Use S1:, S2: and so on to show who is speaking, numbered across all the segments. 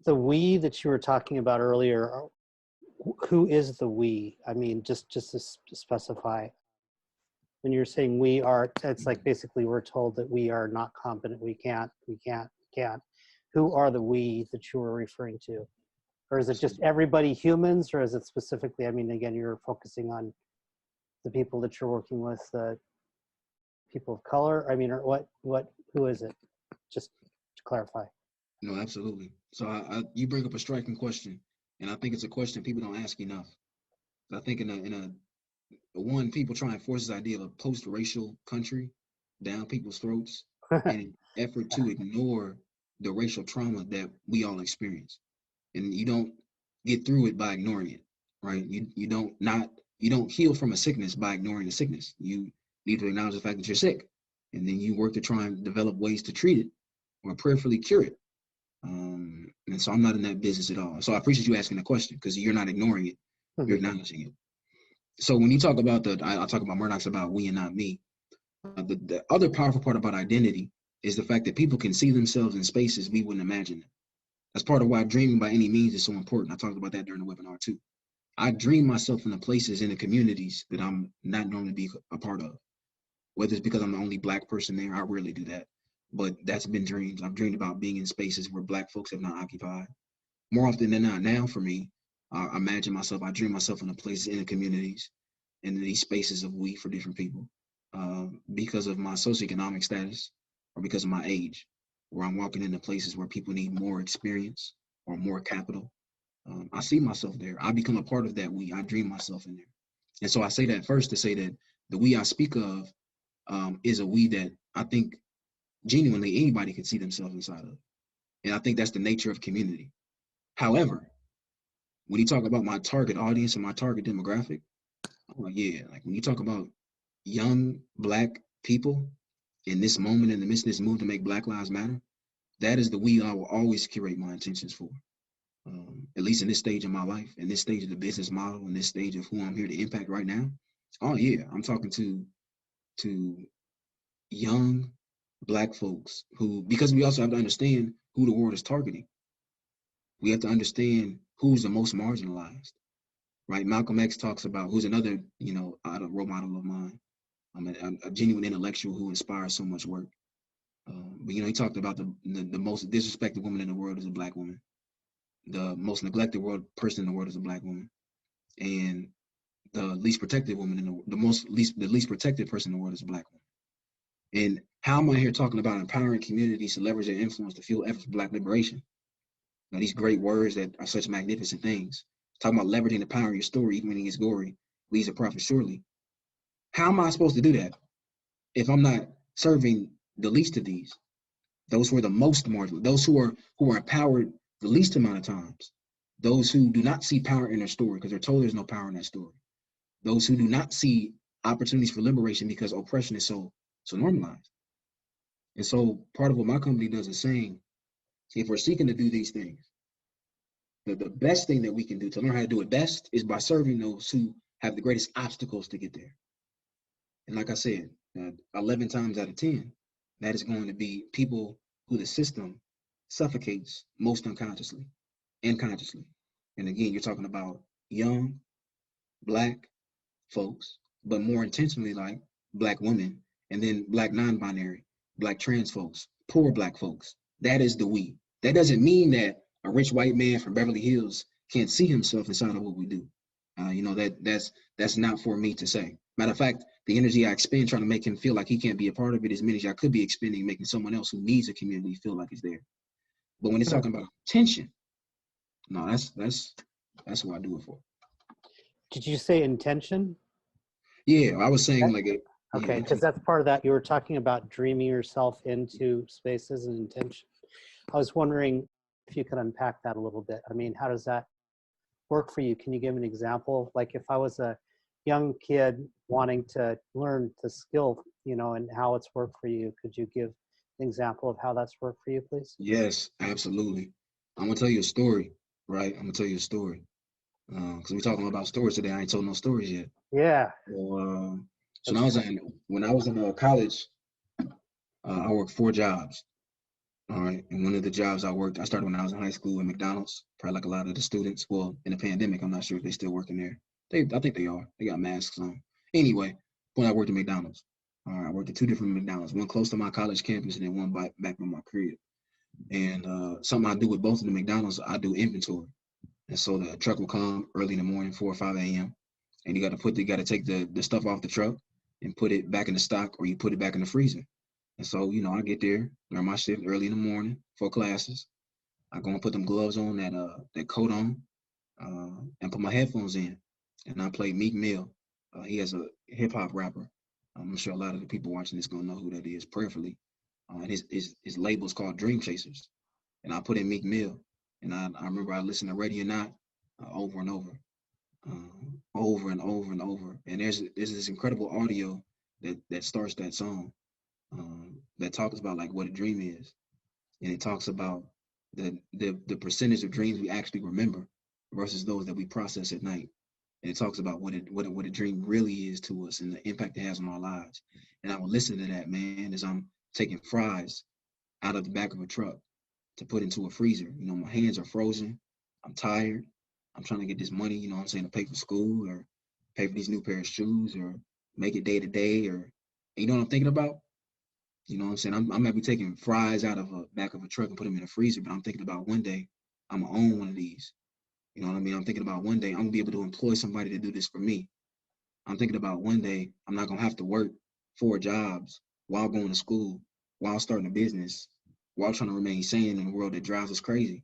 S1: the we that you were talking about earlier, who is the we? I mean, just to specify, when you're saying we are, it's like basically we're told that we are not competent, we can't. Who are the we that you were referring to? Or is it just everybody humans, or is it specifically, I mean, again, you're focusing on the people that you're working with, people of color? I mean, or who is it? Just to clarify.
S2: No, absolutely. So you bring up a striking question, and I think it's a question people don't ask enough. I think one, people try and force this idea of a post-racial country down people's throats in an effort to ignore the racial trauma that we all experience. And you don't get through it by ignoring it, right? You don't heal from a sickness by ignoring the sickness. You need to acknowledge the fact that you're sick, and then you work to try and develop ways to treat it or prayerfully cure it. And so I'm not in that business at all. So I appreciate you asking the question, because you're not ignoring it, you're acknowledging it. So when you talk about I'll talk about Murdock's about we and not me. The other powerful part about identity is the fact that people can see themselves in spaces we wouldn't imagine them. That's part of why dreaming by any means is so important. I talked about that during the webinar too. I dream myself in the places, in the communities that I'm not normally be a part of. Whether it's because I'm the only Black person there, I rarely do that. But that's been dreams. I've dreamed about being in spaces where Black folks have not occupied. More often than not now for me, I dream myself in the places, in the communities, in these spaces of we for different people, because of my socioeconomic status or because of my age, where I'm walking into places where people need more experience or more capital. I see myself there. I become a part of that we. I dream myself in there. And so I say that first to say that the we I speak of is a we that I think genuinely anybody can see themselves inside of. And I think that's the nature of community. However, when you talk about my target audience and my target demographic, like when you talk about young Black people in this moment, in the midst of this move to make Black Lives Matter, that is the we I will always curate my intentions for. At least in this stage of my life, in this stage of the business model, in this stage of who I'm here to impact right now. Oh yeah, I'm talking to young Black folks who, because we also have to understand who the world is targeting. We have to understand who's the most marginalized, right? Malcolm X talks about, who's another, role model of mine. I'm a genuine intellectual who inspires so much work. But he talked about the most disrespected woman in the world is a Black woman. The most neglected person in the world is a Black woman. And the least protected woman the least protected person in the world is a Black woman. And how am I here talking about empowering communities to leverage their influence to fuel efforts for Black liberation? Now, these great words that are such magnificent things. Talking about leveraging the power of your story, even when it gets gory, leads to profit surely. How am I supposed to do that if I'm not serving the least of these? Those who are the most marginal, those who are empowered the least amount of times, those who do not see power in their story because they're told there's no power in that story, those who do not see opportunities for liberation because oppression is so normalized. And so part of what my company does is saying, if we're seeking to do these things, the best thing that we can do to learn how to do it best is by serving those who have the greatest obstacles to get there. And like I said, 11 times out of 10, that is going to be people who the system suffocates most unconsciously and consciously. And again, you're talking about young Black folks, but more intentionally like Black women, and then Black non-binary, Black trans folks, poor Black folks. That is the we. That doesn't mean that a rich white man from Beverly Hills can't see himself inside of what we do. That's not for me to say. Matter of fact, the energy I expend trying to make him feel like he can't be a part of it is energy I could be expending making someone else who needs a community feel like it's there. But when it's talking about tension, no, that's what I do it for.
S1: Did you say intention?
S2: Yeah, I was saying
S1: okay, because that's part of that. You were talking about dreaming yourself into spaces and intention. I was wondering if you could unpack that a little bit. I mean, how does that work for you? Can you give an example? Like if I was a young kid wanting to learn the skill, and how it's worked for you, could you give an example of how that's worked for you, please?
S2: Yes, absolutely. I'm gonna tell you a story, right? I'm gonna tell you a story. Because we're talking about stories today. I ain't told no stories yet.
S1: Yeah.
S2: So when I was in college, I worked 4 jobs. All right. And one of the jobs I worked, I started when I was in high school at McDonald's, probably like a lot of the students. Well, in the pandemic, I'm not sure if they still working there. I think they are. They got masks on. Anyway, when I worked at McDonald's, all right, I worked at two different McDonald's, one close to my college campus and then one back by my crib. And something I do with both of the McDonald's, I do inventory. And so the truck will come early in the morning, 4 or 5 a.m. And you got to take the stuff off the truck and put it back in the stock, or you put it back in the freezer. And so, I get there during my shift early in the morning for classes. I go and put them gloves on, that coat on, and put my headphones in. And I play Meek Mill. He has a hip hop rapper. I'm sure a lot of the people watching this gonna know who that is prayerfully. And his label is called Dream Chasers. And I put in Meek Mill. And I remember I listened to Ready or Not over and over, over and over and over. And there's this incredible audio that starts that song, that talks about like what a dream is, and it talks about the percentage of dreams we actually remember versus those that we process at night. And it talks about what a dream really is to us and the impact it has on our lives. And I would listen to that, man, as I'm taking fries out of the back of a truck to put into a freezer. My hands are frozen. I'm tired. I'm trying to get this money, what I'm saying, to pay for school or pay for these new pair of shoes or make it day to day, or you know what I'm thinking about? You know what I'm saying? I might be taking fries out of a back of a truck and put them in a freezer, but I'm thinking about one day I'm gonna own one of these. You know what I mean? I'm thinking about one day I'm gonna be able to employ somebody to do this for me. I'm thinking about one day I'm not gonna have to work 4 jobs while going to school, while starting a business, while trying to remain sane in a world that drives us crazy.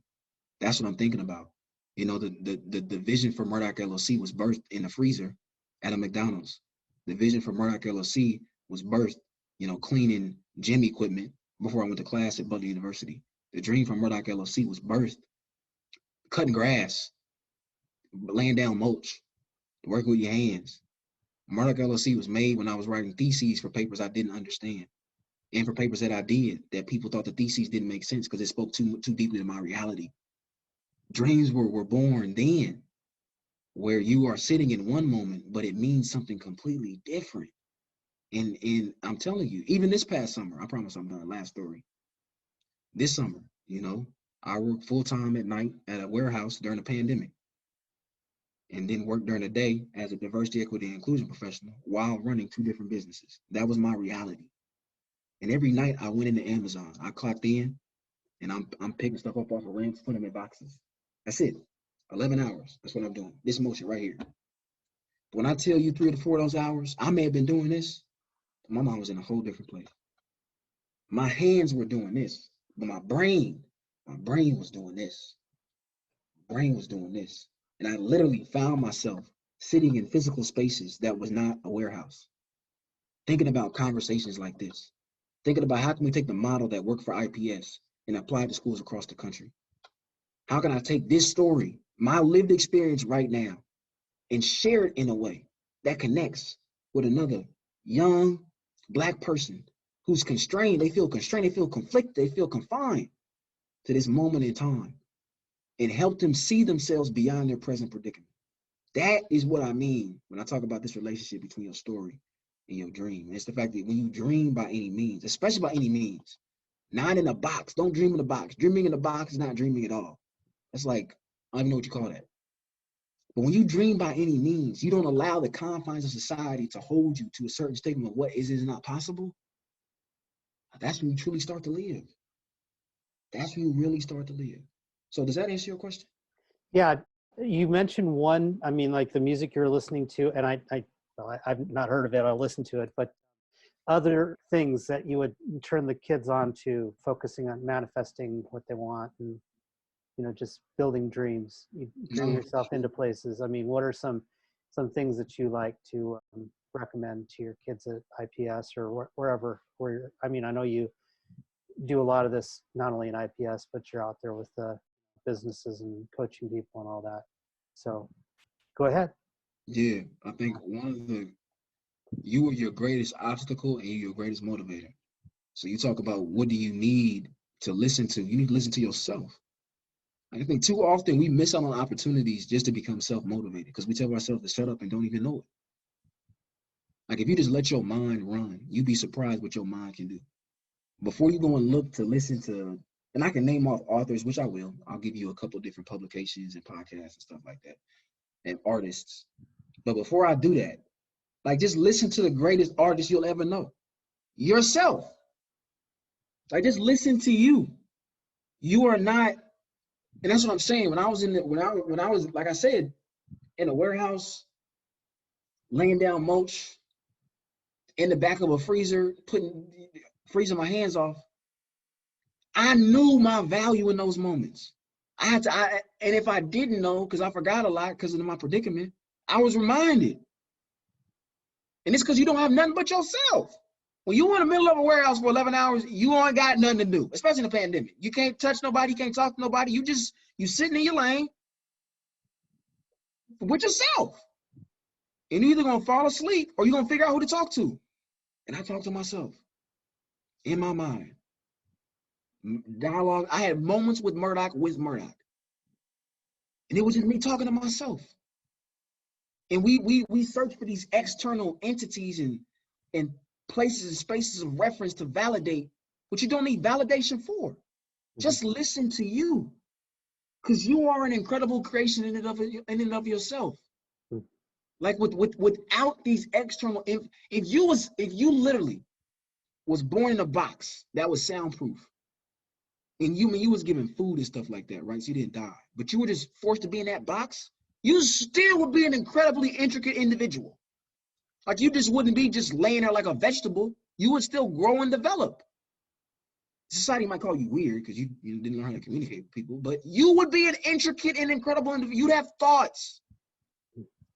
S2: That's what I'm thinking about. The vision for Murdock LLC was birthed in the freezer at a McDonald's. The vision for Murdock LLC was birthed, cleaning gym equipment before I went to class at Butler University. The dream for Murdock LLC was birthed cutting grass, laying down mulch, working with your hands. Murdock LLC was made when I was writing theses for papers I didn't understand, and for papers that I did that people thought the theses didn't make sense because it spoke too deeply to my reality. Dreams were born then, where you are sitting in one moment, but it means something completely different. And I'm telling you, even this past summer, I promise I'm done. Last story. This summer, I worked full time at night at a warehouse during the pandemic, and then worked during the day as a diversity, equity, and inclusion professional while running 2 different businesses. That was my reality. And every night I went into Amazon. I clocked in, and I'm picking stuff up off of ramps, putting them in boxes. That's it. 11 hours. That's what I'm doing. This motion right here. When I tell you 3 to 4 of those hours, I may have been doing this. My mind was in a whole different place. My hands were doing this, but my brain was doing this. My brain was doing this. And I literally found myself sitting in physical spaces that was not a warehouse, thinking about conversations like this, thinking about how can we take the model that worked for IPS and apply it to schools across the country? How can I take this story, my lived experience right now, and share it in a way that connects with another young Black person who's constrained, they feel conflicted, they feel confined to this moment in time, and help them see themselves beyond their present predicament. That is what I mean when I talk about this relationship between your story and your dream. And it's the fact that when you dream by any means, especially by any means, not in a box, don't dream in a box. Dreaming in a box is not dreaming at all. That's like, I don't even know what you call that. But when you dream by any means, you don't allow the confines of society to hold you to a certain statement of what is not possible. That's when you truly start to live. That's when you really start to live. So does that answer your question?
S1: Yeah, you mentioned one, I mean, like the music you're listening to, and I've not heard of it, I'll listen to it, but other things that you would turn the kids on to, focusing on manifesting what they want and, just building dreams, you dream yourself into places. I mean, what are some things that you like to recommend to your kids at IPS or wherever, I mean, I know you do a lot of this, not only in IPS, but you're out there with the businesses and coaching people and all that. So go ahead.
S2: Yeah, I think you are your greatest obstacle and you're your greatest motivator. So you talk about what do you need to listen to? You need to listen to yourself. I think too often we miss out on opportunities just to become self-motivated because we tell ourselves to shut up and don't even know it. Like if you just let your mind run, you'd be surprised what your mind can do. Before you go and look to listen to and I can name off authors, which I will. I'll give you a couple of different publications and podcasts and stuff like that, and artists. But before I do that, like, just listen to the greatest artist you'll ever know, yourself. Like, just listen to you. You are not, and that's what I'm saying. When I was like I said, in a warehouse, laying down mulch in the back of a freezer, freezing my hands off, I knew my value in those moments. And if I didn't know, because I forgot a lot because of my predicament, I was reminded. And it's because you don't have nothing but yourself. When you're in the middle of a warehouse for 11 hours, you ain't got nothing to do, especially in the pandemic. You can't touch nobody, you can't talk to nobody. You sitting in your lane with yourself. And you're either gonna fall asleep or you're gonna figure out who to talk to. And I talk to myself in my mind. Dialogue. I had moments with Murdock. And it was just me talking to myself. And we search for these external entities and places and spaces of reference to validate what you don't need validation for. Just listen to you, because you are an incredible creation in and of yourself. Like, without these external, if you literally was born in a box that was soundproof, and you was given food and stuff like that, right? So you didn't die, but you were just forced to be in that box, you still would be an incredibly intricate individual. Like, you just wouldn't be just laying there like a vegetable. You would still grow and develop. Society might call you weird because you didn't learn how to communicate with people, but you would be an intricate and incredible individual. You'd have thoughts.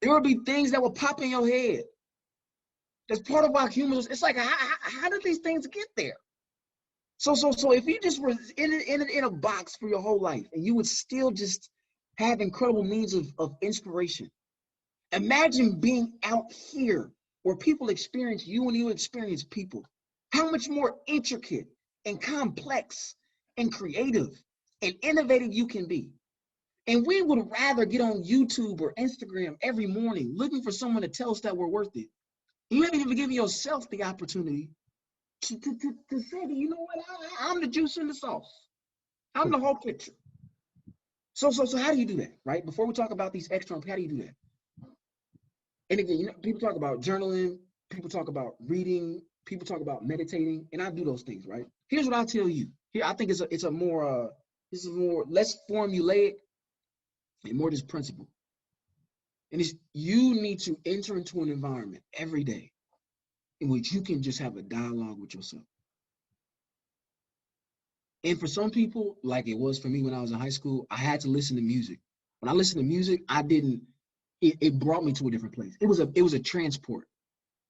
S2: There would be things that would pop in your head. That's part of our humans. It's like, how did these things get there? So if you just were in a box for your whole life, and you would still just have incredible means of inspiration. Imagine being out here where people experience you and you experience people. How much more intricate and complex and creative and innovative you can be. And we would rather get on YouTube or Instagram every morning looking for someone to tell us that we're worth it. You haven't even given yourself the opportunity to say that, you know what, I'm the juice in the sauce. I'm the whole picture. So how do you do that, right? Before we talk about these external, how do you do that? And again, people talk about journaling, people talk about reading, people talk about meditating, and I do those things, right? Here's what I'll tell you. Here, I think it's a more less formulaic and more just principle. And it's, you need to enter into an environment every day in which you can just have a dialogue with yourself. And for some people, like it was for me when I was in high school, I had to listen to music. When I listened to music, it brought me to a different place. It was a transport,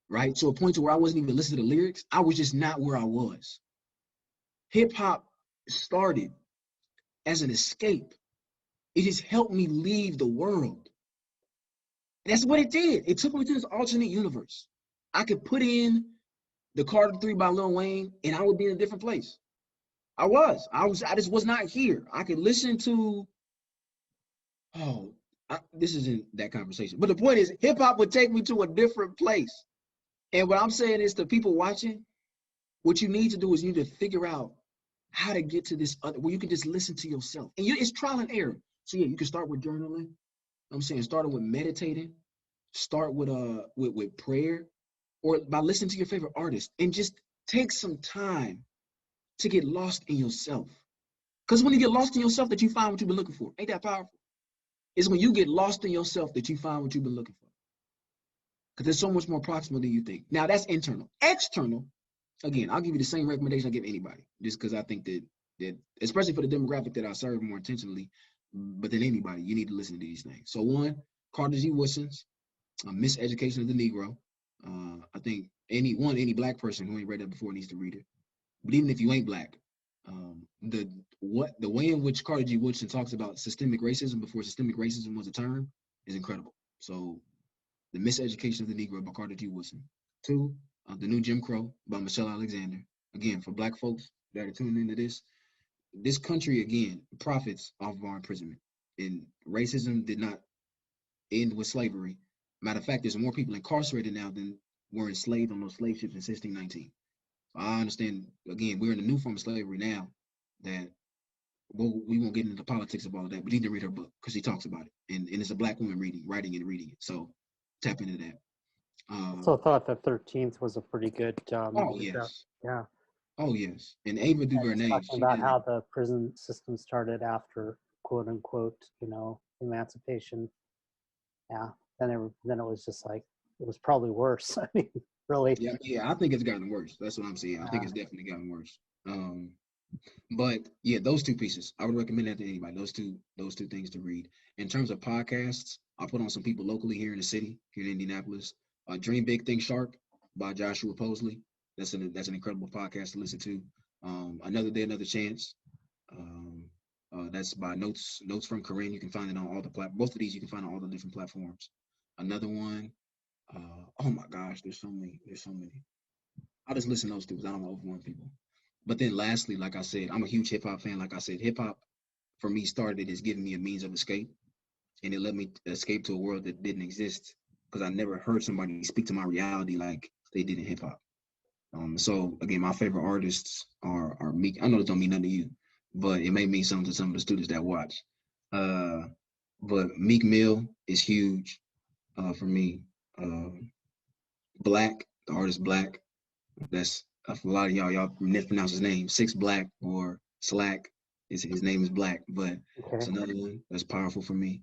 S2: right? To a point to where I wasn't even listening to the lyrics. I was just not where I was. Hip hop started as an escape. It just helped me leave the world. That's what it did. It took me to this alternate universe. I could put in the Carter 3 by Lil Wayne and I would be in a different place. I just was not here. I could listen to, this isn't that conversation. But the point is, hip hop would take me to a different place. And what I'm saying is, to people watching, what you need to do is you need to figure out how to get to this other, where you can just listen to yourself. And it's trial and error. So yeah, you can start with journaling. I'm saying, starting with meditating, start with prayer, or by listening to your favorite artist, and just take some time to get lost in yourself. Because when you get lost in yourself, that you find what you've been looking for. Ain't that powerful? It's when you get lost in yourself that you find what you've been looking for. Because there's so much more proximal than you think. Now, that's internal. External, again, I'll give you the same recommendation I give anybody, just because I think that especially for the demographic that I serve more intentionally, but than anybody, you need to listen to these things. So one, Carter G. Woodson's Miseducation of the Negro. I think any black person who ain't read that before needs to read it. But even if you ain't black, the way in which Carter G. Woodson talks about systemic racism before systemic racism was a term is incredible. So, The Miseducation of the Negro by Carter G. Woodson. Two, The New Jim Crow by Michelle Alexander. Again, for black folks that are tuning into this country, again, profits off of our imprisonment. And racism did not end with slavery. Matter of fact, there's more people incarcerated now than were enslaved on those slave ships in 1619. I understand, again, we're in a new form of slavery now that well, we won't get into the politics of all of that, but you need to read her book because she talks about it, and it's a Black woman writing and reading it. So tap into that.
S1: Also thought that 13th was a pretty good
S2: Oh
S1: movie.
S2: yes,
S1: Yeah.
S2: oh yes, and Ava
S1: And it's
S2: DuVernay,
S1: talking
S2: she
S1: about
S2: did it.
S1: how the prison system started after quote unquote, emancipation. Yeah. Then it was just like, it was probably worse. I mean, really.
S2: Yeah, yeah, I think it's gotten worse. That's what I'm saying. I think
S1: Yeah.
S2: it's definitely gotten worse. But yeah, those two pieces, I would recommend that to anybody. Those two things to read. In terms of podcasts, I'll put on some people locally here in the city, here in Indianapolis. Dream Big, Think Sharp by Joshua Posley. That's an incredible podcast to listen to. Another Day, Another Chance. That's by Notes from Corinne. You can find it on all the both of these you can find on all the different platforms. Another one. Oh my gosh, there's so many. There's so many. I'll just listen to those two because I don't want to overwhelm people. But then lastly, like I said, I'm a huge hip hop fan. Like I said, hip hop for me started as giving me a means of escape, and it let me escape to a world that didn't exist because I never heard somebody speak to my reality like they did in hip hop. So again, my favorite artists are Meek. I know it don't mean nothing to you, but it may mean something to some of the students that watch. Uh, but Meek Mill is huge for me. Black, the artist Black. That's for a lot of y'all mispronounce his name. Six Black or Slack. His name is Black, but it's
S1: Okay.
S2: another one that's powerful for me.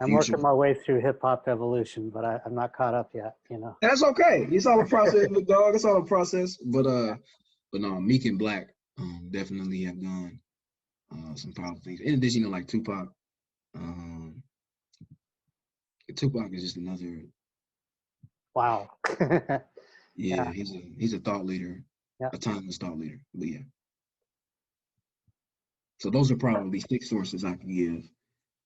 S1: I'm
S2: Future.
S1: working my way through hip hop evolution, but I'm not caught up yet.
S2: That's okay. It's all a process, big dog. It's all a process. But no, Meek and Black definitely have done some powerful things. In addition, like Tupac. Tupac is just another.
S1: Wow.
S2: Yeah,
S1: Yeah.
S2: he's a thought leader,
S1: Yeah.
S2: a timeless thought leader. But yeah. So those are probably 6 sources I can give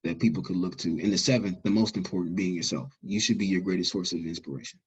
S2: that people could look to. And the 7th, the most important, being yourself. You should be your greatest source of inspiration.